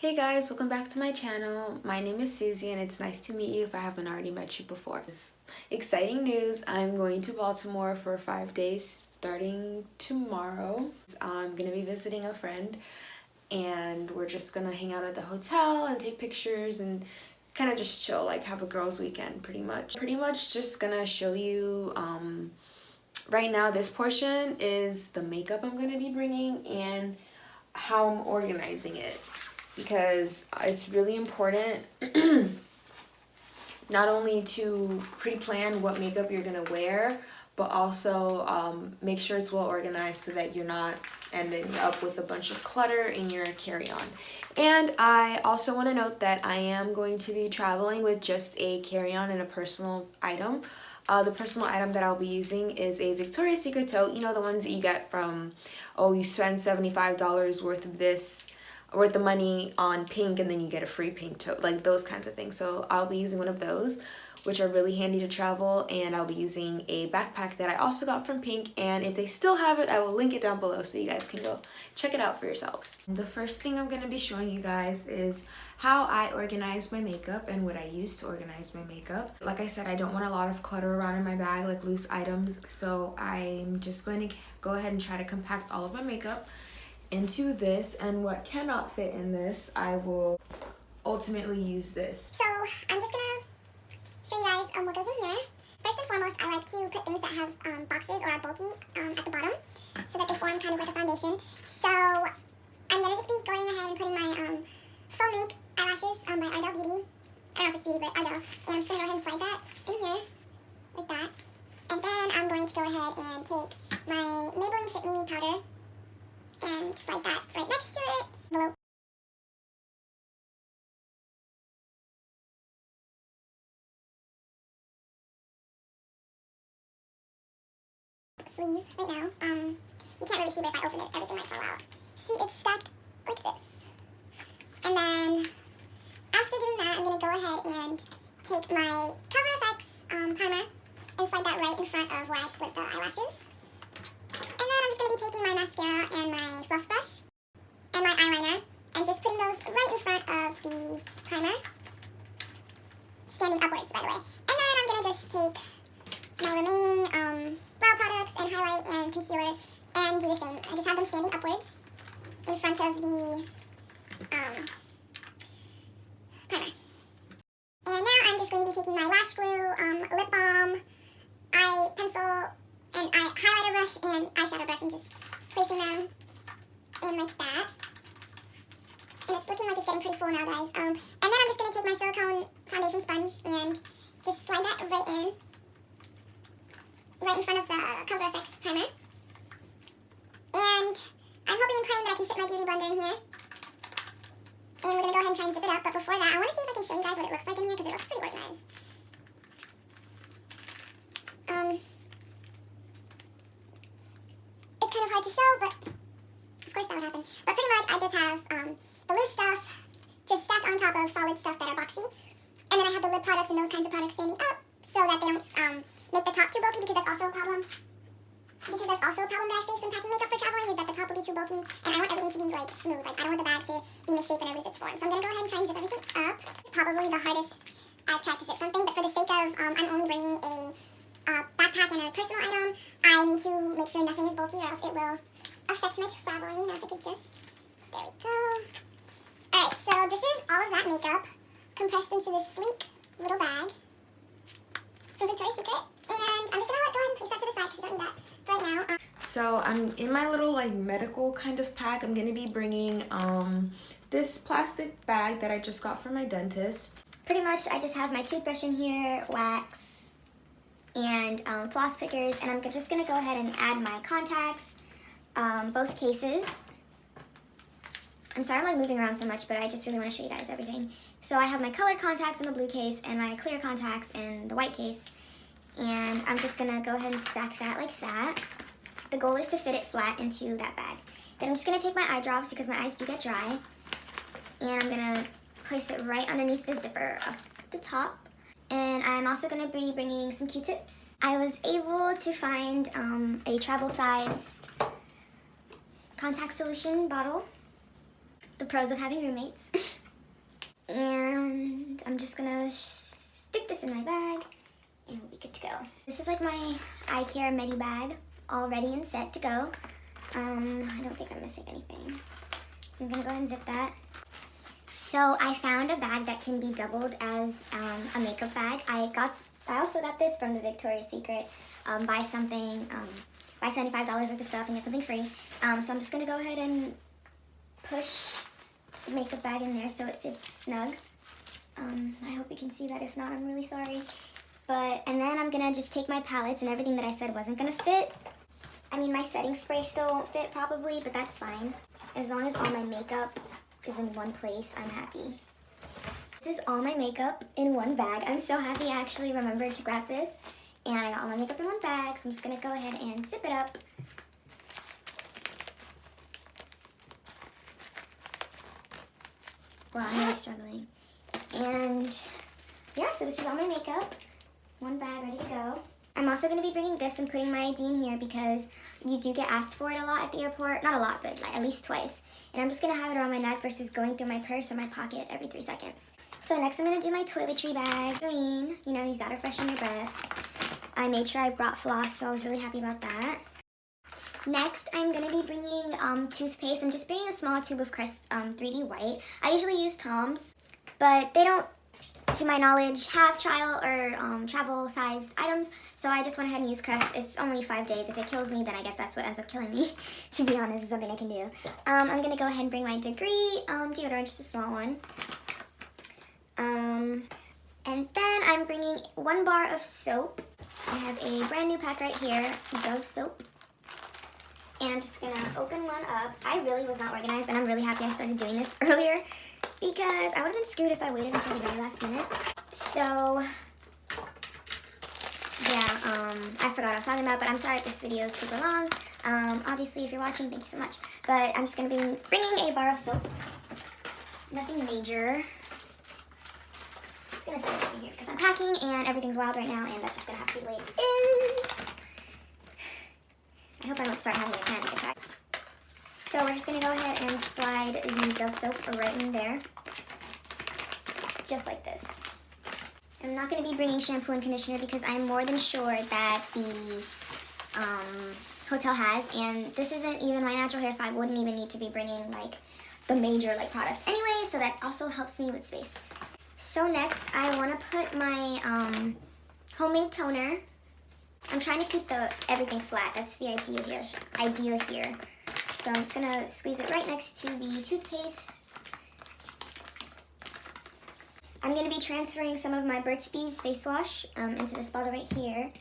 Hey guys, welcome back to my channel. My name is Susie and it's nice to meet you if I haven't already met you before. Exciting news, I'm going to Baltimore for 5 days starting tomorrow. I'm going to be visiting a friend and we're just going to hang out at the hotel and take pictures and kind of just chill, like have a girls weekend pretty much. Pretty much just going to show you, right now this portion is the makeup I'm going to be bringing and how I'm organizing it. Because it's really important not only to pre-plan what makeup you're gonna wear, but also make sure it's well organized so that you're not ending up with a bunch of clutter in your carry-on. And I also want to note that I am going to be traveling with just a carry-on and a personal item. The personal item that I'll be using is a Victoria's Secret tote. You know, the ones that you get from, oh, you spend $75 worth of this, worth the money on pink and then you get a free pink tote, like those kinds of things. So I'll be using one of those, which are really handy to travel, and I'll be using a backpack that I also got from Pink, and if they still have it, I will link it down below so you guys can go check it out for yourselves. The first thing I'm going to be showing you guys is how I organize my makeup and what I use to organize my makeup. Like I said, I don't want a lot of clutter around in my bag, like loose items, so I'm just going to go ahead and try to compact all of my makeup into this, and what cannot fit in this, I will ultimately use this. So I'm just gonna show you guys what goes in here. First and foremost, I like to put things that have boxes or are bulky at the bottom so that they form kind of like a foundation. So I'm gonna just be going ahead and putting my faux mink eyelashes by Ardell Beauty. I don't know if it's Beauty, but Ardell. And I'm just gonna go ahead and slide that in here, like that. And then I'm going to go ahead and take my Maybelline Fit Me powder and slide that right next to it. Below. Sleeve right now. You can't really see, but if I open it, everything might fall out. See, it's stacked like this. And then after doing that, I'm gonna go ahead and take my Cover FX primer and slide that right in front of where I slit the eyelashes. And then I'm just gonna be taking my mascara and my fluff brush and my eyeliner and just putting those right in front of the primer, standing upwards, by the way. And then I'm gonna just take my remaining brow products and highlight and concealer and do the same. I just have them standing upwards in front of the primer. And now I'm just going to be taking my lash glue, lip balm, eye pencil, and highlighter brush and eyeshadow brush and just placing them in like that. And it's looking like it's getting pretty full now, guys. And then I'm just going to take my silicone foundation sponge and just slide that right in front of the Cover FX primer. And I'm hoping and praying that I can fit my beauty blender in here. And we're going to go ahead and try and zip it up. But before that, I want to see if I can show you guys what it looks like in here because it looks pretty organized. It's kind of hard to show, but of course that would happen. But pretty much I just have the loose stuff just stacked on top of solid stuff that are boxy. And then I have the lip products and those kinds of products standing up so that they don't make the top too bulky, because that's also a problem. Because that's also a problem that I face when packing makeup for traveling, is that the top will be too bulky, and I want everything to be like smooth. Like I don't want the bag to be misshapen or lose its form. So I'm gonna go ahead and try and zip everything up. It's probably the hardest I've tried to zip something, but for the sake of I'm only bringing a backpack and a personal item, I need to make sure nothing is bulky or else it will affect my traveling. Now if I could just, there we go. Alright, so this is all of that makeup compressed into this sleek little bag from Victoria's Secret. And I'm just gonna go ahead and place that to the side because you don't need that for right now. So I'm in my little like medical kind of pack. I'm gonna be bringing this plastic bag that I just got from my dentist. Pretty much I just have my toothbrush in here, wax, and floss pickers, and I'm just gonna go ahead and add my contacts, both cases. I'm sorry I'm like moving around so much, but I just really want to show you guys everything. So I have my colored contacts in the blue case and my clear contacts in the white case. And I'm just gonna go ahead and stack that like that. The goal is to fit it flat into that bag. Then I'm just gonna take my eye drops because my eyes do get dry. And I'm gonna place it right underneath the zipper up the top. And I'm also gonna be bringing some Q-tips. I was able to find a travel-sized contact solution bottle. The pros of having roommates. And I'm just gonna stick this in my bag and we'll be good to go. This is like my eye care medi bag, all ready and set to go. I don't think I'm missing anything. So I'm gonna go ahead and zip that. So I found a bag that can be doubled as a makeup bag. I also got this from the Victoria's Secret. Buy something, buy $75 worth of stuff and get something free. So I'm just gonna go ahead and push the makeup bag in there so it fits snug. I hope you can see that. If not, I'm really sorry. And then I'm gonna just take my palettes and everything that I said wasn't gonna fit. I mean, my setting spray still won't fit probably, but that's fine. As long as all my makeup is in one place, I'm happy. This is all my makeup in one bag. I'm so happy I actually remembered to grab this. And I got all my makeup in one bag, so I'm just gonna go ahead and zip it up. Wow, I'm really struggling. And yeah, so this is all my makeup. One bag ready to go. I'm also going to be bringing this and putting my ID in here because you do get asked for it a lot at the airport. Not a lot, but like at least twice. And I'm just going to have it around my neck versus going through my purse or my pocket every 3 seconds. So next I'm going to do my toiletry bag. Green, you know, you got to freshen your breath. I made sure I brought floss, so I was really happy about that. Next, I'm going to be bringing toothpaste. I'm just bringing a small tube of Crest 3D White. I usually use Tom's, but they don't, to my knowledge, have trial or travel-sized items, so I just went ahead and used Crest. It's only 5 days. If it kills me, then I guess that's what ends up killing me, to be honest. It's something I can do. I'm going to go ahead and bring my Degree deodorant, just a small one. And then I'm bringing 1 bar of soap. I have a brand new pack right here, Dove soap. And I'm just going to open one up. I really was not organized, and I'm really happy I started doing this earlier because I would have been screwed if I waited until the very last minute. So, yeah, I forgot what I was talking about, but I'm sorry if this video is super long. Obviously, if you're watching, thank you so much. But I'm just going to be bringing a bar of soap. Nothing major. Just going to set it over here because I'm packing and everything's wild right now, and that's just going to have to be the way it is. I hope I don't start having a panic attack. So we're just going to go ahead and slide the Dove soap right in there. Just like this. I'm not going to be bringing shampoo and conditioner because I'm more than sure that the hotel has. And this isn't even my natural hair, so I wouldn't even need to be bringing like the major like products anyway. So that also helps me with space. So next I want to put my homemade toner. I'm trying to keep everything flat. That's the idea here. So I'm just gonna squeeze it right next to the toothpaste. I'm gonna be transferring some of my Burt's Bees face wash into this bottle right here.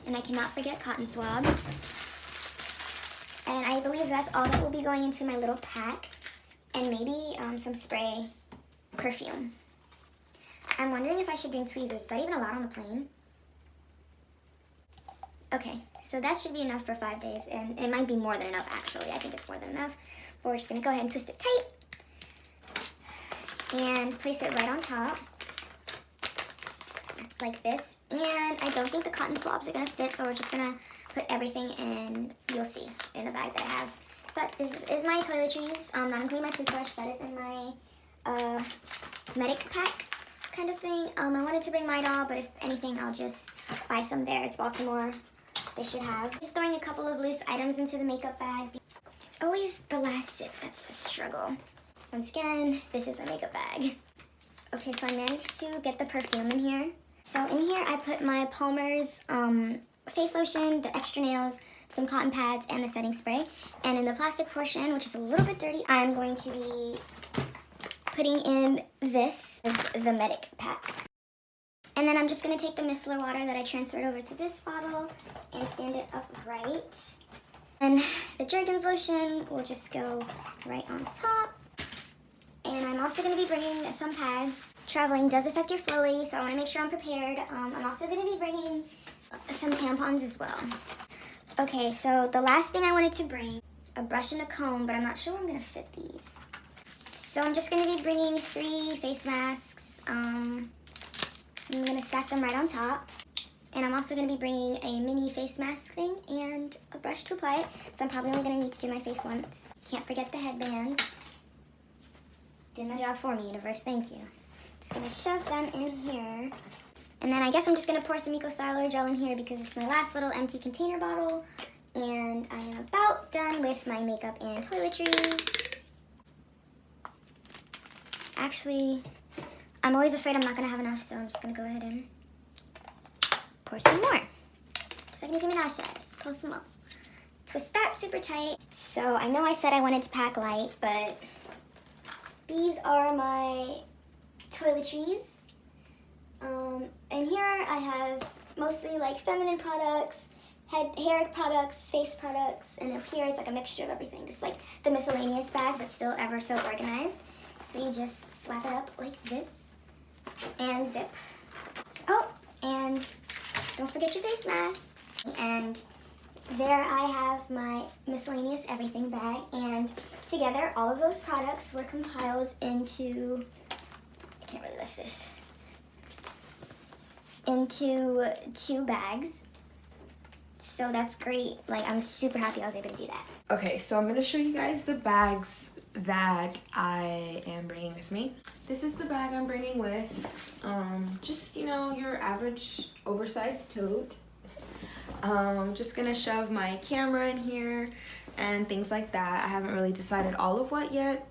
And I cannot forget cotton swabs. And I believe that's all that will be going into my little pack. And maybe some spray perfume. I'm wondering if I should bring tweezers. Is that even allowed on the plane? Okay, so that should be enough for 5 days, and it might be more than enough actually. I think it's more than enough. But we're just gonna go ahead and twist it tight and place it right on top, like this. And I don't think the cotton swabs are gonna fit, so we're just gonna put everything in, you'll see, in the bag that I have. But this is my toiletries, not including my toothbrush. That is in my medic pack kind of thing. I wanted to bring my doll, but if anything, I'll just buy some there. It's Baltimore. They should have. Just throwing a couple of loose items into the makeup bag. It's always the last sip that's the struggle. Once again, this is my makeup bag. Okay, so I managed to get the perfume in here. So in here I put my Palmer's face lotion, the extra nails, some cotton pads, and the setting spray. And in the plastic portion, which is a little bit dirty, I'm going to be putting in this is the medic pack. And then I'm just going to take the micellar water that I transferred over to this bottle and stand it upright. And the Jergens lotion will just go right on top. And I'm also going to be bringing some pads. Traveling does affect your flow, so I want to make sure I'm prepared. I'm also going to be bringing some tampons as well. Okay, so the last thing I wanted to bring, a brush and a comb, but I'm not sure where I'm going to fit these. So I'm just going to be bringing 3 face masks. I'm going to stack them right on top. And I'm also going to be bringing a mini face mask thing and a brush to apply it. So I'm probably only going to need to do my face once. Can't forget the headbands. Did my job for me, universe. Thank you. Just gonna shove them in here. And then I guess I'm just gonna pour some Eco Styler gel in here because it's my last little empty container bottle. And I am about done with my makeup and toiletries. Actually, I'm always afraid I'm not gonna have enough, so I'm just gonna go ahead and pour some more. Just like Nicki Minaj says, pour some more. Twist that super tight. So I know I said I wanted to pack light, but these are my toiletries. And here I have mostly like feminine products, hair products, face products, and up here it's like a mixture of everything. It's like the miscellaneous bag, but still ever so organized. So you just slap it up like this and zip. Oh, and don't forget your face masks. And there I have my miscellaneous everything bag, and together all of those products were compiled into, I can't really lift this, into 2 bags. So that's great. Like, I'm super happy I was able to do that. Okay, so I'm gonna show you guys the bags that I am bringing with me. This is the bag I'm bringing with. Just, you know, your average oversized tote. Just gonna shove my camera in here and things like that. I haven't really decided all of what yet.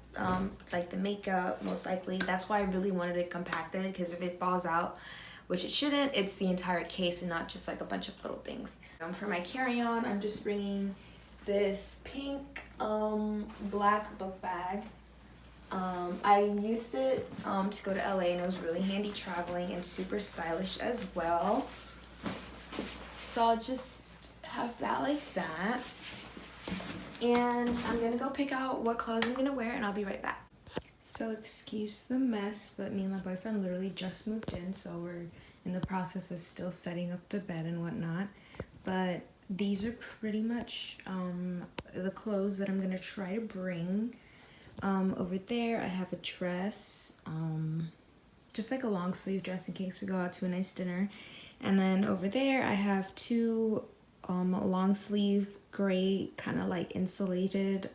Like the makeup, most likely. That's why I really wanted it compacted, because if it falls out, which it shouldn't, it's the entire case and not just like a bunch of little things. For my carry-on, I'm just bringing this pink black book bag. I used it to go to LA, and it was really handy traveling and super stylish as well. So I'll just have that like that. And I'm gonna go pick out what clothes I'm gonna wear, and I'll be right back. So excuse the mess, but me and my boyfriend literally just moved in, so we're in the process of still setting up the bed and whatnot. But these are pretty much the clothes that I'm gonna try to bring. Over there I have a dress, just like a long sleeve dress in case we go out to a nice dinner. And then over there I have 2 long sleeve gray kind of like insulated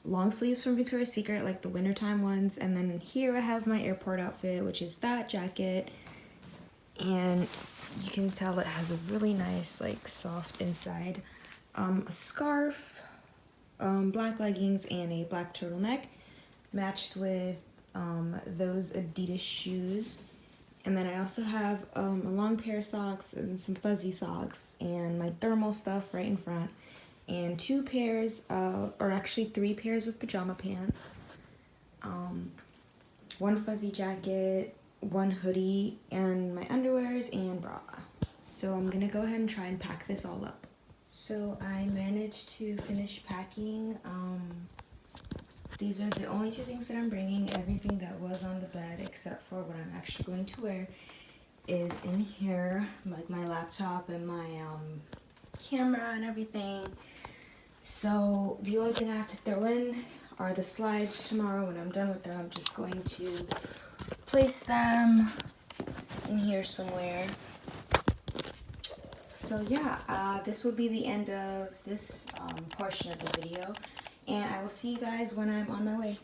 long sleeves from Victoria's Secret, like the wintertime ones. And then here I have my airport outfit, which is that jacket, and you can tell it has a really nice like soft inside, a scarf, black leggings, and a black turtleneck matched with those Adidas shoes. And then I also have a long pair of socks and some fuzzy socks and my thermal stuff right in front, and 2 pairs or actually 3 pairs of pajama pants, 1 fuzzy jacket, 1 hoodie, and my underwears and bra. So I'm gonna go ahead and try and pack this all up. So I managed to finish packing. These are the only 2 things that I'm bringing. Everything that was on the bed, except for what I'm actually going to wear, is in here, like my laptop and my camera and everything. So the only thing I have to throw in are the slides tomorrow. When I'm done with them, I'm just going to place them in here somewhere. So yeah, this will be the end of this portion of the video, and I will see you guys when I'm on my way.